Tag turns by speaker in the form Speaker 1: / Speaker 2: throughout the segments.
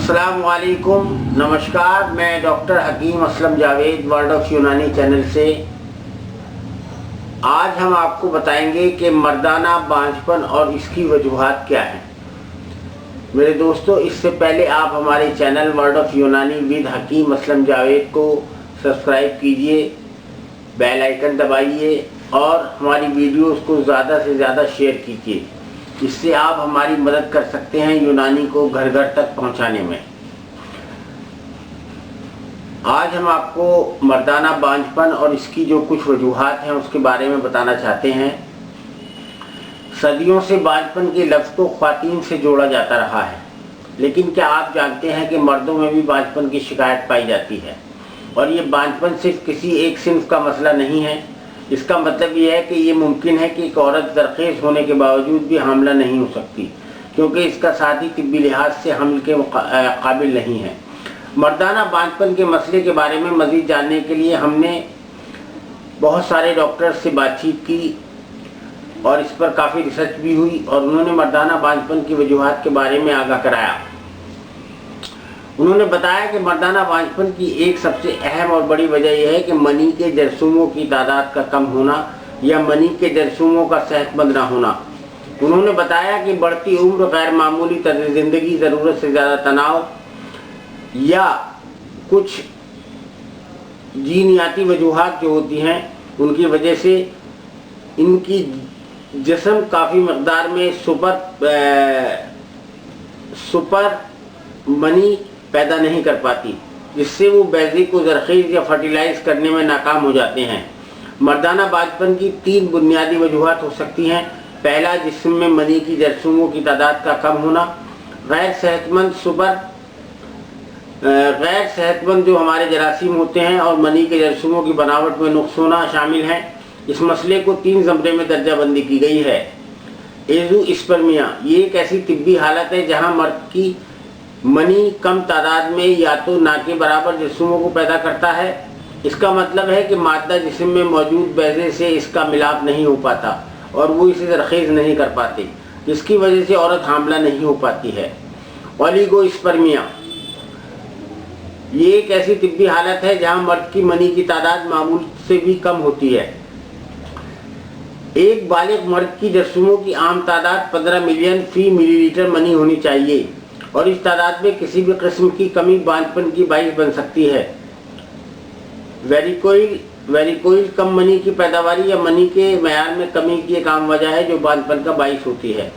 Speaker 1: अस्सलाम वालेकुम, नमस्कार। मैं doctor Hakim Aslam Javed world of Unani channel से आज हम आपको बताएंगे कि मर्दाना बांझपन और इसकी वजूहात क्या हैं। मेरे दोस्तों, इससे पहले आप हमारे चैनल वर्ल्ड ऑफ यूनानी विद हकीम असलम जावेद को सब्सक्राइब कीजिए, बेल आइकन दबाइए और हमारी वीडियोस को ज़्यादा से ज़्यादा शेयर कीजिए। इससे आप हमारी मदद कर सकते हैं यूनानी को घर घर तक पहुंचाने में। आज हम आपको मर्दाना बांझपन और इसकी जो कुछ वजूहात हैं उसके बारे में बताना चाहते हैं। सदियों से बांझपन के लफ्ज़ को ख्वातीन से जोड़ा जाता रहा है, लेकिन क्या आप जानते हैं कि मर्दों में भी बांझपन की शिकायत पाई जाती है। और ये बांझपन सिर्फ किसी एक सिन्फ का मसला नहीं है। इसका मतलब ये है कि ये मुमकिन है कि एक औरत दरखेज़ होने के बावजूद भी हामिला नहीं हो सकती, क्योंकि इसका साथी तिब्बी लिहाज से हमल के काबिल नहीं है। मर्दाना बांझपन के मसले के बारे में मज़ीद जानने के लिए हमने बहुत सारे डॉक्टर्स से बातचीत की और इस पर काफ़ी रिसर्च भी हुई और उन्होंने मर्दाना बांझपन की वजूहात के बारे में आगाह कराया। उन्होंने बताया कि मर्दाना बांझपन की एक सबसे अहम और बड़ी वजह यह है कि मनी के जरसूमों की तादाद का कम होना या मनी के जरसूमों का सेहतमंद ना होना। उन्होंने बताया कि बढ़ती उम्र, गैर मामूली तर्ज ज़िंदगी, ज़रूरत से ज़्यादा तनाव या कुछ जीनियाती वजूहात जो होती हैं उनकी वजह से इनकी जिस्म काफ़ी मकदार में सुपर मनी पैदा नहीं कर पाती, जिससे वो बैज़ी को ज़रख़ीज़ या फर्टिलाइज करने में नाकाम हो जाते हैं। मर्दाना बांझपन की 3 बुनियादी वजूहात हो सकती हैं। पहला, जिस्म में मनी की जरसूमों की तादाद का कम होना। गैर सेहतमंद जो हमारे जरासीम होते हैं और मनी के जरसूमों की बनावट में नुक्स होना शामिल हैं। इस मसले को 3 ज़मरे में दर्जा बंदी की गई है। एज़ोस्पर्मिया, ये एक ऐसी तिब्बी हालत है जहाँ मर्द की मनी कम तादाद में या तो ना के बराबर जिस्मों को पैदा करता है। इसका मतलब है कि मादा जिस्म में मौजूद बैज़े से इसका मिलाप नहीं हो पाता और वो इसे ज़रख़ीज़ नहीं कर पाते, जिसकी वजह से औरत हामिला नहीं हो पाती है। ओलिगोस्पर्मिया, ये एक ऐसी तिब्बी हालत है जहाँ मर्द की मनी की तादाद मामूल से भी कम होती है। एक बालिग मर्द की जरसूमों की आम तादाद 15 मिलियन फी मिलीलीटर मनी होनी चाहिए और इस तादाद में किसी भी किस्म की कमी बांझपन की बाइस बन सकती है। वेरिकोइल कम मनी की पैदावारी या मनी के मयार में कमी की एक आम वजह है जो बांझपन का बाइस होती है।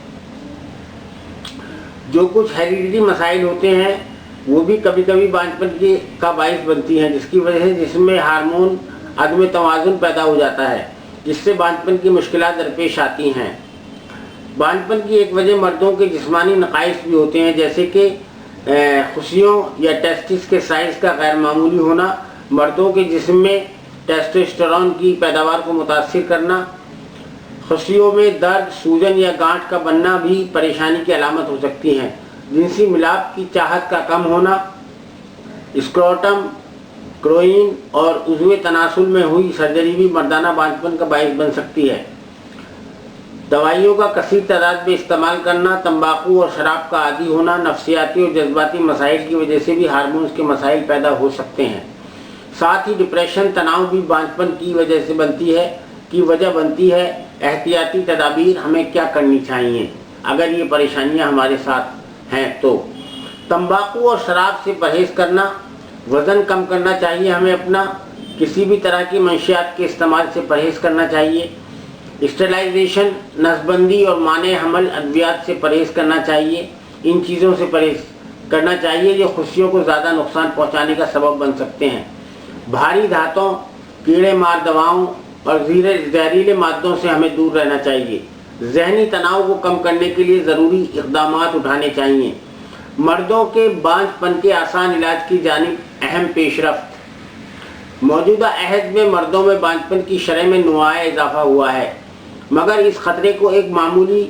Speaker 1: जो कुछ हेरिडिटी मसाइल होते हैं वो भी कभी कभी बांझपन का बाइस बनती हैं, जिसकी वजह से जिसमें हार्मोन अदम तवाज़ुन पैदा हो जाता है, जिससे बांझपन की मुश्किलात दरपेश आती हैं। बांझपन की एक वजह मर्दों के जिस्मानी नक़ाइस भी होते हैं, जैसे कि खुशियों या टेस्टिस के साइज़ का गैर मामूली होना, मर्दों के जिस्म में टेस्टोस्टेरोन की पैदावार को मुतासिर करना, खुशियों में दर्द, सूजन या गांठ का बनना भी परेशानी की अलामत हो सकती हैं। जिनसी मिलाप की चाहत का कम होना, स्क्रोटम, क्रोइन और उज़्वे तनासुल में हुई सर्जरी भी मर्दाना बांझपन का बाइस बन सकती है। दवाइयों का कसीर तादाद में इस्तेमाल करना, तंबाकू और शराब का आदी होना, नफ्सियाती और जज्बाती मसाइल की वजह से भी हार्मोन्स के मसाइल पैदा हो सकते हैं। साथ ही डिप्रेशन, तनाव भी बांझपन की वजह से बनती है। एहतियाती तदाबीर हमें क्या करनी चाहिए अगर ये परेशानियां हमारे साथ हैं तो? तंबाकू और शराब से परहेज़ करना, वज़न कम करना चाहिए हमें अपना, किसी भी तरह की मंशियात के इस्तेमाल से परहेज़ करना चाहिए। स्टेलाइजेशन, नसबंदी और माने हमल अद्वियात से परहेज़ करना चाहिए। इन चीज़ों से परहेज़ करना चाहिए जो खुशियों को ज़्यादा नुकसान पहुंचाने का सबब बन सकते हैं। भारी धातों, कीड़े मार दवाओं और जहरीले मादों से हमें दूर रहना चाहिए। ज़हनी तनाव को कम करने के लिए ज़रूरी इक़दामात उठाने चाहिए। मर्दों के बांझपन के आसान इलाज की जानिब अहम पेशरफ्त। मौजूदा अहद में मर्दों में बांझपन की शरह में नुमाया इजाफा हुआ है, मगर इस ख़तरे को एक मामूली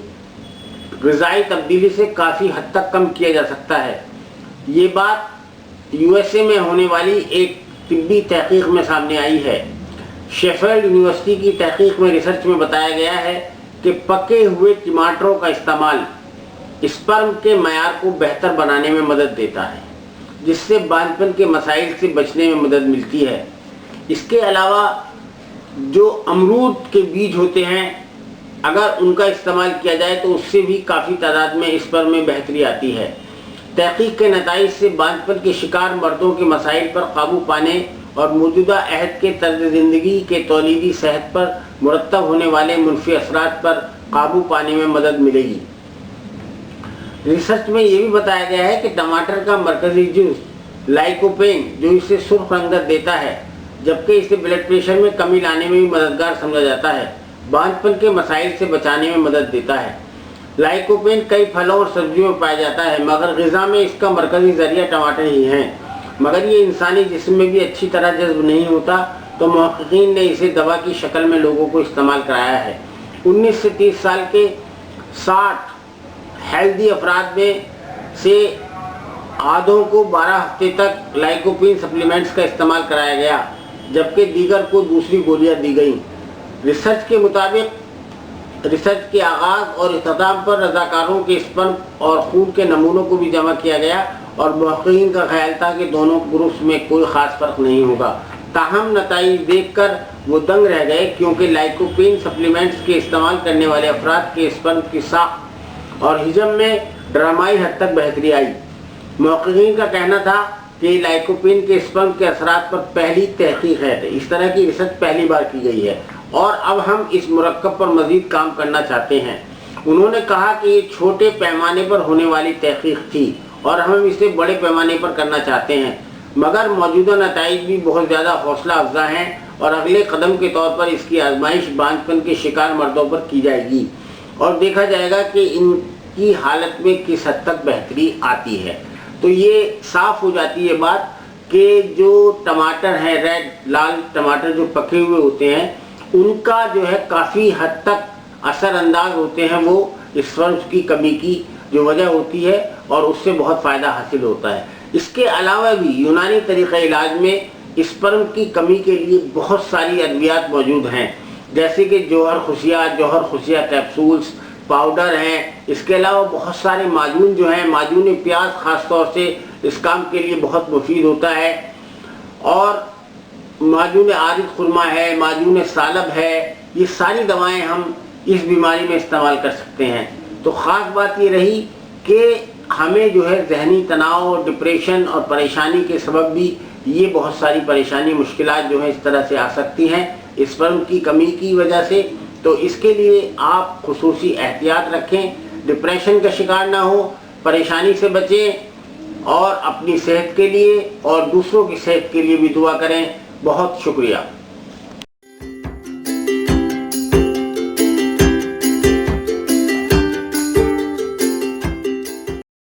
Speaker 1: ग़िज़ाई तब्दीली से काफ़ी हद तक कम किया जा सकता है। ये बात USA में होने वाली एक तिब्बी तहक़ीक़ में सामने आई है। शेफील्ड यूनिवर्सिटी की तहक़ीक़ में रिसर्च में बताया गया है कि पके हुए टमाटरों का इस्तेमाल स्पर्म के मयार को बेहतर बनाने में मदद देता है। جس سے बांझपन के मसाइल से बचने में मदद मिलती है। इसके अलावा जो अमरूद के बीज होते हैं, अगर उनका इस्तेमाल किया जाए तो उससे भी काफ़ी तादाद में स्पर्म में बेहतरी आती है। तहकीक के नताइज से बांझपन के शिकार मर्दों के मसाइल पर काबू पाने और मौजूदा अहद के तर्ज ज़िंदगी के तौलीदी सेहत पर मुरतब होने वाले मुनफी असरात पर काबू पाने में मदद मिलेगी। रिसर्च में ये भी बताया गया है कि टमाटर का मरकजी जूस लाइकोपेन जो इसे सुर्ख रंगत देता है, जबकि इसे ब्लड प्रेशर में कमी लाने में भी मददगार समझा जाता है, बांझपन के मसाइल से बचाने में मदद देता है। लाइकोपेन कई फलों और सब्जियों में पाया जाता है, मगर ग़िज़ा में इसका मरकजी ज़रिया टमाटर ही हैं। मगर ये इंसानी जिस्म में भी अच्छी तरह जज्ब नहीं होता, तो मुहक़्क़ीन ने इसे दवा की शक्ल में लोगों को इस्तेमाल कराया है। 19 से 30 साल के 60 हेल्दी अफराद में से आधों को 12 हफ्ते तक लाइकोपेन सप्लीमेंट्स का इस्तेमाल कराया गया, जबकि दीगर को दूसरी गोलियां दी गईं। रिसर्च के मुताबिक रिसर्च के आगाज़ और इख्तिताम पर रज़ाकारों के स्पर्म और खून के नमूनों को भी जमा किया गया और मुहक़्क़ीन का ख्याल था कि दोनों ग्रुप्स में कोई ख़ास फ़र्क नहीं होगा। ताहम नताइज देखकर वो दंग रह गए, क्योंकि लाइकोपेन सप्लीमेंट्स के इस्तेमाल करने वाले अफराद के स्पर्म की साख और हिजम में ड्रामाई हद तक बेहतरी आई। मुहक़्क़ीन का कहना था कि लाइकोपेन के स्पर्म के असरात पर पहली तहक़ीक़ है। इस तरह की रिसर्च पहली बार की गई है और अब हम इस मुरक्कब पर मज़ीद काम करना चाहते हैं। उन्होंने कहा कि ये छोटे पैमाने पर होने वाली तहक़ीक़ थी और हम इसे बड़े पैमाने पर करना चाहते हैं, मगर मौजूदा नताइज भी बहुत ज़्यादा हौसला अफजा हैं और अगले कदम के तौर पर इसकी आजमाइश बांझपन के शिकार मर्दों पर की जाएगी और देखा जाएगा कि इनकी हालत में किस हद तक बेहतरी आती है। तो ये साफ़ हो जाती है बात कि जो टमाटर हैं, रेड लाल टमाटर जो पके हुए होते हैं, उनका जो है काफ़ी हद तक असरअंदाज होते हैं वो स्पर्म की कमी की जो वजह होती है और उससे बहुत फ़ायदा हासिल होता है। इसके अलावा भी यूनानी तरीक़ा इलाज में स्पर्म की कमी के लिए बहुत सारी अद्वियात मौजूद हैं, जैसे कि जौहर खुशिया कैप्सूल्स, पाउडर हैं। इसके अलावा बहुत सारे माजून जो हैं, माजून प्याज ख़ास तौर से इस काम के लिए बहुत मुफीद होता है, और माजून आरिद खुरमा है, माजून सालब है। ये सारी दवाएं हम इस बीमारी में इस्तेमाल कर सकते हैं। तो ख़ास बात ये रही कि हमें जो है जहनी तनाव, डिप्रेशन और परेशानी के सबब भी ये बहुत सारी परेशानी मुश्किलात जो हैं इस तरह से आ सकती हैं स्पर्म की कमी की वजह से। तो इसके लिए आप खुसूसी एहतियात रखें, डिप्रेशन का शिकार ना हो, परेशानी से बचें और अपनी सेहत के लिए और दूसरों की सेहत के लिए भी दुआ करें। बहुत शुक्रिया।